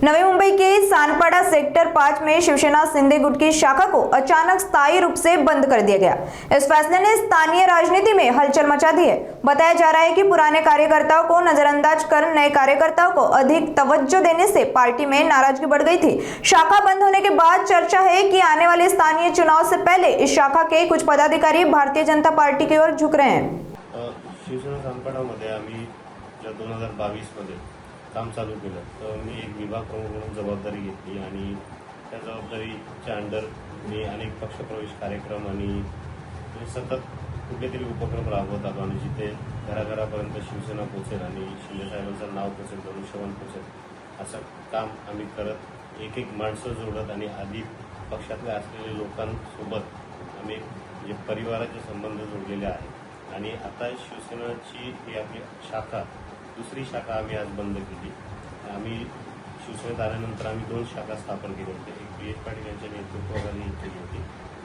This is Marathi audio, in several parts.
नवी मुंबई के सानपाड़ा सेक्टर 5 में शिवसेना सिंधे गुट की शाखा को अचानक स्थायी रूप से बंद कर दिया गया। इस फैसले ने स्थानीय राजनीति में हलचल मचा दी है। बताया जा रहा है कि पुराने कार्यकर्ताओं को नजरअंदाज कर नए कार्यकर्ताओं को अधिक तवज्जो देने से पार्टी में नाराजगी बढ़ गई थी। शाखा बंद होने के बाद चर्चा है कि आने वाले स्थानीय चुनाव से पहले इस शाखा के कुछ पदाधिकारी भारतीय जनता पार्टी की ओर झुक रहे हैं। शिवसेना सानपाडामध्ये आम्ही 2022 मध्ये काम चालू केलं तर मी एक विभाग प्रमुख म्हणून जबाबदारी घेतली आणि त्या जबाबदारीच्या अंडर मी अनेक पक्षप्रवेश कार्यक्रम आणि सतत कुठलेतरी उपक्रम राबवत आलो आणि जिथे घराघरापर्यंत शिवसेना पोहोचेल आणि शिंदे साहेबांचं नाव पोहोचेल, धनुष्यबाण पोहोचेल असं काम आम्ही करत एक एक माणसं जोडत आणि आधी पक्षातले असलेल्या लोकांसोबत आम्ही म्हणजे परिवाराचे संबंध जोडलेले आहेत आणि आता शिवसेनाची ही आपली शाखा दुसरी शाखा आम्ही आज बंद केली। आम्ही शिवसेनेत आल्यानंतर आम्ही 2 शाखा स्थापन केल्या होत्या, एक पी.एच. पाटील यांच्या नेतृत्वाखाली केली होती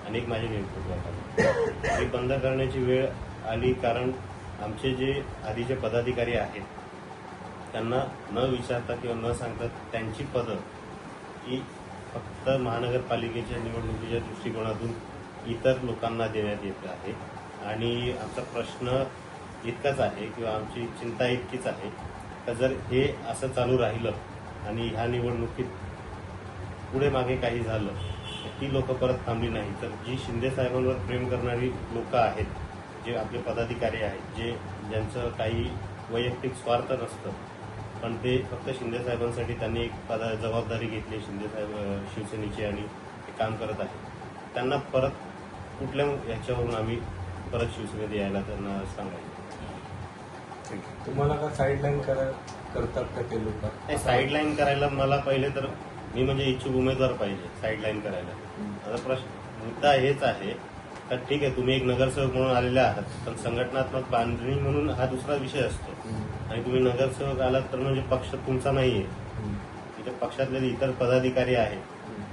आणि एक माझ्या नेतृत्वाखाली। ही बंद करण्याची वेळ आली कारण आमचे जे आधीचे पदाधिकारी आहेत त्यांना न विचारता किंवा न सांगता त्यांची पदं ही फक्त महानगरपालिकेच्या निवडणुकीच्या दृष्टिकोनातून इतर लोकांना देण्यात येत आहे आणि आमचा प्रश्न इतकाच आहे किंवा आमची चिंता इतकीच आहे तर जर हे असं चालू राहिलं आणि ह्या निवडणुकीत पुढे मागे काही झालं तर ती लोक परत थांबली नाही तर जी शिंदे साहेबांवर प्रेम करणारी लोक आहेत, जे आपले पदाधिकारी आहेत, जे ज्यांचं काही वैयक्तिक स्वार्थ नसतं पण ते फक्त शिंदे साहेबांसाठी त्यांनी एक जबाबदारी घेतली शिंदे साहेब शिवसेनेची आणि ते काम करत आहेत, त्यांना परत कुठल्या ह्याच्यावरून आम्ही परत शिवसेनेत यायला त्यांना सांगायचं। तुम्हाला का साईडलाईन करतात का ते लोक? साईडलाईन करायला मला पहिले तर मी म्हणजे इच्छुक उमेदवार पाहिजे साईडलाईन करायला। आता प्रश्न मुद्दा हेच आहे तर ठीक आहे तुम्ही एक नगरसेवक म्हणून आलेले आहात पण संघटनात्मक बांधणी म्हणून हा दुसरा विषय असतो आणि तुम्ही नगरसेवक आलात तर म्हणजे पक्ष तुमचा नाहीये, तिथे पक्षातले इतर पदाधिकारी आहेत,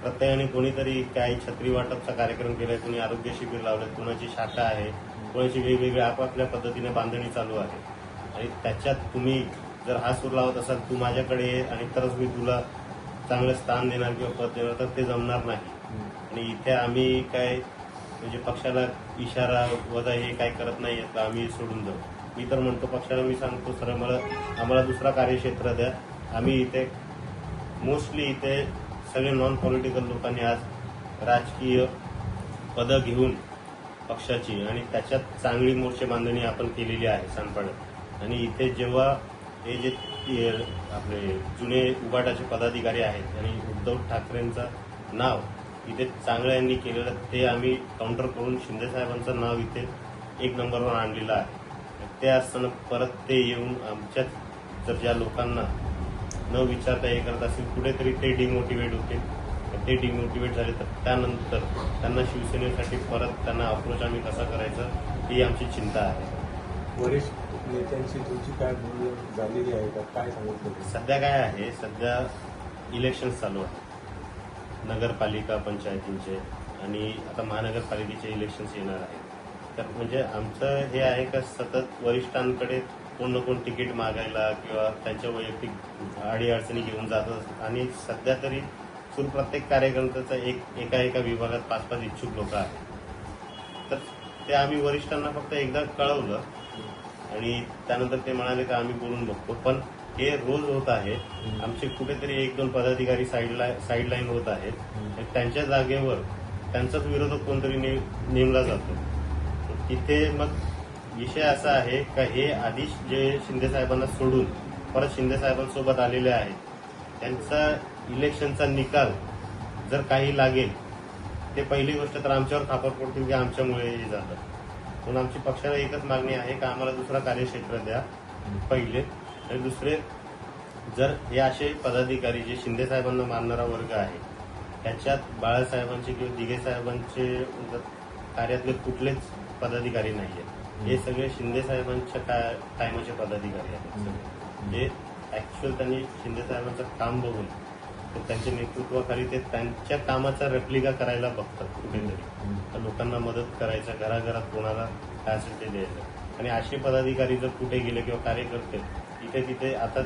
प्रत्येकाने कोणीतरी काही छत्री वाटपचा कार्यक्रम केलाय, कोणी आरोग्य शिबिर लावलंय, कोणाची शाखा आहे, कोणाची वेगवेगळी आपापल्या पद्धतीने बांधणी चालू आहे आणि त्याच्यात तुम्ही जर हा सूर लावत असाल तू माझ्याकडे ये आणि तरच मी तुला चांगलं स्थान देणार किंवा पद देणार तर ते जमणार नाही आणि इथे आम्ही काय म्हणजे पक्षाला इशारा वजा हे काय करत नाही तर आम्ही सोडून जाऊ। मी तर म्हणतो पक्षाला मी सांगतो सर आम्हाला दुसरा कार्यक्षेत्र द्या। आम्ही इथे मोस्टली इथे सगळे नॉन पॉलिटिकल लोकांनी आज राजकीय पदं घेऊन पक्षाची आणि त्याच्यात चांगली मोर्चे बांधणी आपण केलेली आहे सानपाड्यात आणि इथे जेव्हा हे जे आपले जुने उबाटाचे पदाधिकारी आहेत आणि उद्धव ठाकरेंचं नाव इथे चांगलं यांनी केलेलं ते आम्ही काउंटर करून शिंदे साहेबांचं नाव इथे 1 नंबरवर आणलेलं आहे। ते असताना परत ते येऊन आमच्याच जर ज्या लोकांना न विचारता हे करत असतील कुठेतरी ते डिमोटिवेट होतील, ते डिमोटिवेट झाले तर त्यानंतर त्यांना शिवसेनेसाठी परत त्यांना अप्रोच आम्ही कसा करायचा ही आमची चिंता आहे। वरिष्ठ नेत्यांची तुमची काय बोलणी झालेली आहे का, काय सांगितलं? सध्या काय आहे, सध्या इलेक्शन चालू आहे नगरपालिका पंचायतींचे आणि आता महानगरपालिकेचे इलेक्शन्स येणार आहेत तर म्हणजे आमचं हे आहे का सतत वरिष्ठांकडे कोण ना कोण तिकीट मागायला किंवा त्यांच्या वैयक्तिक अडीअडचणी घेऊन जातात आणि सध्या तरी प्रत्येक कार्यकर्त्याचा एका विभागात 5-5 इच्छुक लोक आहेत तर ते आम्ही वरिष्ठांना फक्त एकदा कळवलं आणि त्यानंतर ते म्हणाले की आम्ही बोलून बघतो पण हे रोज होत आहे। आमचे कुठेतरी 1-2 पदाधिकारी साईडलाईन होत आहेत, त्यांच्या जागेवर त्यांचाच विरोधक कोणतरी नेमला जातो। तिथे मग विषय असा आहे का हे आधी जे शिंदे साहेबांना सोडून परत शिंदे साहेबांसोबत आलेले आहेत त्यांचा इलेक्शनचा निकाल जर काही लागेल ते पहिली गोष्ट तर आमच्यावर खापर पडतील की आमच्यामुळे हे झालं म्हणून आमची पक्षाला एकच मागणी आहे का आम्हाला दुसरा कार्यक्षेत्र द्या पहिले आणि दुसरे जर हे असे पदाधिकारी जे शिंदे साहेबांना मानणारा वर्ग आहे त्याच्यात बाळासाहेबांचे किंवा दिघे साहेबांचे कार्यातले कुठलेच पदाधिकारी नाही आहेत, हे सगळे शिंदे साहेबांच्या टायमाचे पदाधिकारी आहेत जे ऍक्च्युअल त्यांनी शिंदे साहेबांचं काम बघून त्यांच्या नेतृत्वाखाली ते त्यांच्या कामाचा रेप्लिका करायला बघतात कुठेतरी लोकांना मदत करायचं, घराघरात कोणाला काय असेल ते द्यायचं आणि असे पदाधिकारी जर कुठे गेले किंवा कार्यकर्ते इथे तिथे आता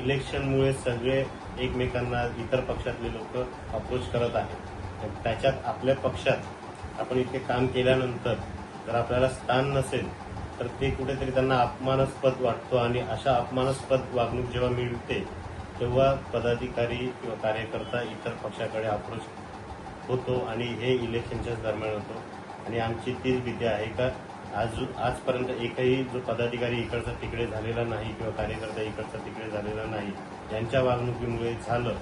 इलेक्शनमुळे सगळे एकमेकांना इतर पक्षातले लोक अप्रोच करत आहेत. त्याच्यात आपल्या पक्षात आपण इतके काम केल्यानंतर जर आपल्याला स्थान नसेल तर ते कुठेतरी त्यांना अपमानास्पद वाटतो आणि अशा अपमानास्पद वागणूक जेव्हा मिळते तेव्हा पदाधिकारी किंवा कार्यकर्ता इतर पक्षाकडे अप्रोच होतो आणि हे इलेक्शनच्याच दरम्यान होतो. आणि आमची तीच भीती आहे का आजपर्यंत एकही जो पदाधिकारी इकडचा तिकडे झालेला नाही किंवा कार्यकर्ता इकडचा तिकडे झालेला नाही, यांच्या वागणुकीमुळे झालं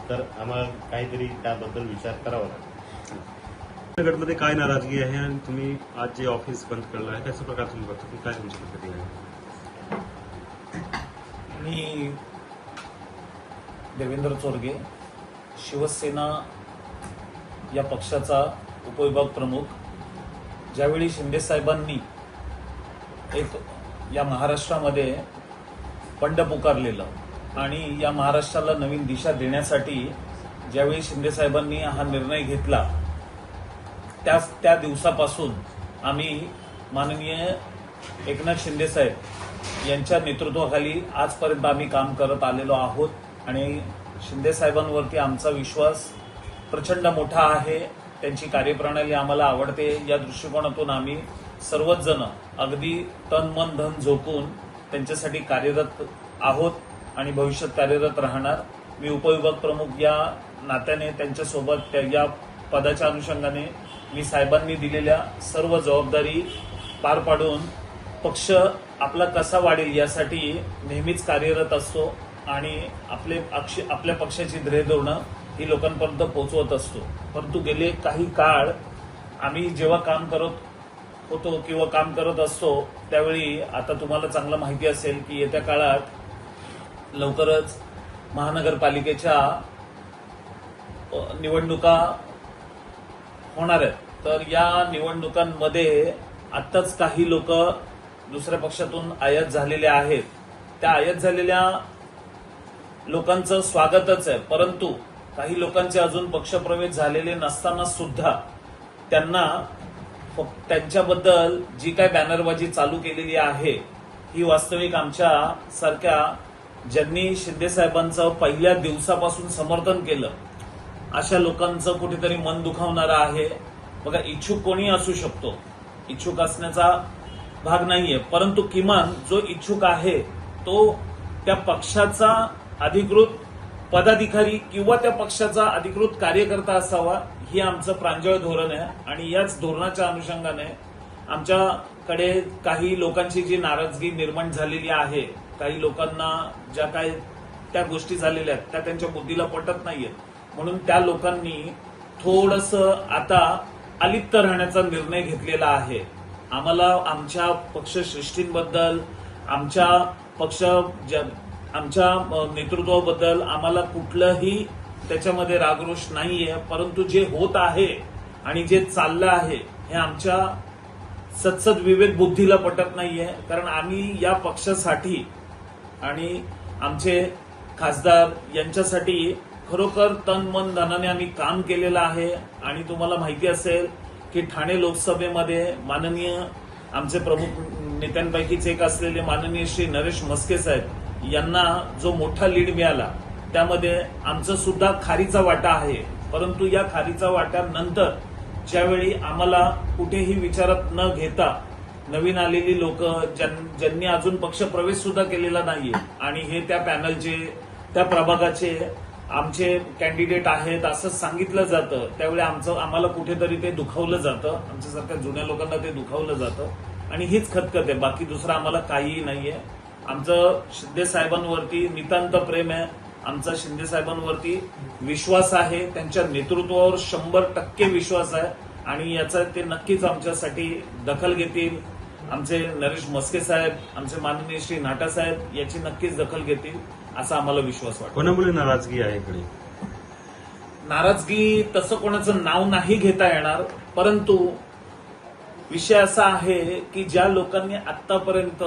तर आम्हाला काहीतरी त्याबद्दल विचार करावा लागेल. गटमध्ये काय नाराजगी आहे आणि तुम्ही आज जे ऑफिस बंद केलं आहे कशा प्रकारे तुम्ही बघता, तुम्ही काय तुमची प्रतिक्रिया आहे? मी देवेंद्र चोरगे, शिवसेना या पक्षाचा उपविभाग प्रमुख. ज्यावेळी शिंदे साहेबांनी एक या महाराष्ट्रामध्ये बंड पुकारलेलं आणि या महाराष्ट्राला नवीन दिशा देण्यासाठी ज्यावेळी शिंदे साहेबांनी हा निर्णय घेतला त्या दिवसापासून आम्ही माननीय एकनाथ शिंदे साहेब यांच्या नेतृत्वाखाली आजपर्यंत आम्ही काम करत आलेलो आहोत आणि शिंदे साहेबांवरती आमचा विश्वास प्रचंड मोठा आहे. त्यांची कार्यप्रणाली आम्हाला आवडते. या दृष्टिकोनातून आम्ही सर्वच जण अगदी तन मन धन झोकून त्यांच्यासाठी कार्यरत आहोत आणि भविष्यात कार्यरत राहणार. मी उपविभाग प्रमुख या नात्याने त्यांच्यासोबत या पदाच्या अनुषंगाने मी साहेबांनी दिलेल्या सर्व जबाबदारी पार पाडून पक्ष आपला कसा वाढेल यासाठी नेहमीच कार्यरत असतो आणि आपल्या पक्षाची ध्येयधोरणं ही लोकांपर्यंत पोहोचवत असतो. परंतु गेले काही काळ आम्ही जेव्हा काम करत होतो किंवा काम करत असतो त्यावेळी आता तुम्हाला चांगलं माहिती असेल की येत्या काळात लवकरच महानगरपालिकेच्या निवडणुका होणार आहेत. तर या निवडणुकांमध्ये आत्ताच काही लोक दुसऱ्या पक्षातून आयात झालेले आहेत. त्या आयात झालेल्या लोकांचं स्वागतच आहे, परंतु काही लोकांचे अजून पक्षप्रवेश झालेले नसताना सुद्धा त्यांना त्यांच्याबद्दल जी काय बॅनरबाजी चालू केलेली आहे ही वास्तविक आमच्या सारख्या ज्यांनी शिंदे साहेबांचं पहिल्या दिवसापासून समर्थन केलं अशा लोकांचं कुठेतरी मन दुखावणारं आहे. बघा, इच्छुक कोणी असू शकतो, इच्छुक असण्याचा भाग नाहीये, परंतु किमान जो इच्छुक आहे तो त्या पक्षाचा अधिकृत पदाधिकारी किंवा त्या पक्षाचा अधिकृत कार्यकर्ता असावा ही आमचं प्रांजळ धोरण आहे. आणि याच धोरणाच्या अनुषंगाने आमच्याकडे काही लोकांची जी नाराजगी निर्माण झालेली आहे, काही लोकांना ज्या काय त्या गोष्टी झालेल्या आहेत त्या त्यांच्या बुद्धीला पटत नाहीयेत, म्हणून त्या लोकांनी थोडंसं आता अलिप्त राहण्याचा निर्णय घेतलेला आहे. आम्हाला आमच्या पक्षश्रेष्ठींबद्दल आमच्या नेतृत्वाबद्दल आम्हाला कुठलंही त्याच्यामध्ये रागरोष नाहीये, परंतु जे होत आहे आणि जे चाललं आहे हे आमच्या सत्सद विवेक बुद्धीला पटत नाहीये. कारण आम्ही या पक्षासाठी आणि आमचे खासदार यांच्यासाठी खरोखर तन मन धनाने आम्ही काम केलेलं आहे. आणि तुम्हाला माहिती असेल की ठाणे लोकसभेमध्ये माननीय आमचे प्रमुख नेत्यांपैकीच एक असलेले माननीय श्री नरेश म्हस्के साहेब यांना जो मोठा लीड मिळाला त्यामध्ये आमचं सुद्धा खारीचा वाटा आहे. परंतु या खारीचा वाट्यानंतर ज्यावेळी आम्हाला कुठेही विचारात न घेता नवीन आलेली लोक ज्यांनी अजून पक्ष प्रवेश सुद्धा केलेला नाहीये आणि हे त्या पॅनलचे त्या प्रभागाचे आमचे कॅन्डिडेट आहेत असं सांगितलं जातं, त्यावेळी आम्हाला कुठेतरी ते दुखावलं जातं. आमच्यासारख्या जुन्या लोकांना ते दुखावलं जातं आणि हीच खतखत आहे, बाकी दुसरं आम्हाला काहीही नाहीये. आमचं शिंदे साहेबांवरती नितांत प्रेम आहे, आमचा शिंदे साहेबांवरती विश्वास आहे, त्यांच्या नेतृत्वावर 100% विश्वास आहे आणि याचा ते नक्कीच आमच्यासाठी दखल घेतील. आमचे नरेश म्हस्के साहेब, आमचे माननीय श्री नाटा साहेब याची नक्कीच दखल घेतील असा आम्हाला विश्वास वाटतो. कोणामुळे नाराजगी आहे इकडे? नाराजगी तसं कोणाचं नाव नाही घेता येणार, परंतु विषय असा आहे की ज्या लोकांनी आतापर्यंत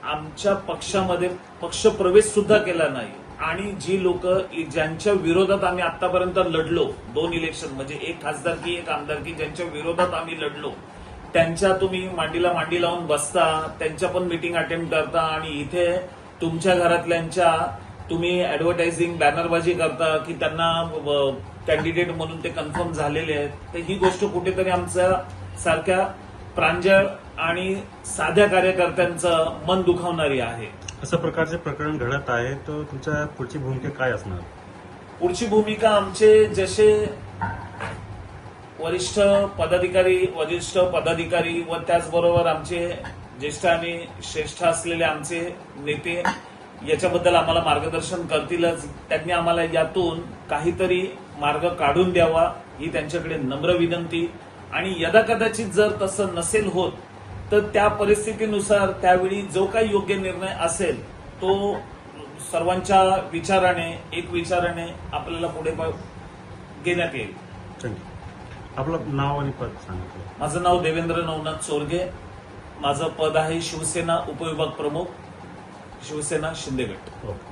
आमच्या पक्षामध्ये पक्षप्रवेश सुद्धा केला नाही आणि जी लोक ज्यांच्या विरोधात आम्ही आतापर्यंत लढलो, 2 इलेक्शन म्हणजे एक खासदारकी एक आमदारकी ज्यांच्या विरोधात आम्ही लढलो, त्यांच्या तुम्ही मांडीला मांडी लावून बसता, त्यांच्या पण मीटिंग अटेंड करता आणि इथे तुमच्या घरातल्यांच्या तुम्ही ऍडव्हर्टायझिंग बॅनरबाजी करता की त्यांना कॅन्डिडेट म्हणून ते कन्फर्म झालेले आहेत, तर ही गोष्ट कुठेतरी आमच्या सारख्या प्रांजळ आणि साध्या कार्यकर्त्यांचं मन दुखावणारी आहे. अशा प्रकारचे प्रकरण घडत आहे तर तुमच्या पुढची भूमिका काय असणार? पुढची भूमिका आमचे जसे वरिष्ठ पदाधिकारी व त्याचबरोबर आमचे ज्येष्ठ आणि श्रेष्ठ असलेले आमचे नेते याच्याबद्दल आम्हाला मार्गदर्शन करतीलच. त्यांनी आम्हाला यातून काहीतरी मार्ग काढून द्यावा ही त्यांच्याकडे नम्र विनंती. आणि यदाकदाचित जर तसं नसेल होत तर त्या परिस्थितीनुसार त्यावेळी जो काही योग्य निर्णय असेल तो सर्वांच्या विचाराने आपल्याला पुढे घेण्यात येईल. थँक्यू. आपलं नाव आणि पद सांगा. माझं नाव देवेंद्र नवनाथ चोरगे. माझं पद आहे शिवसेना उपविभाग प्रमुख, शिवसेना शिंदेगड. ओके.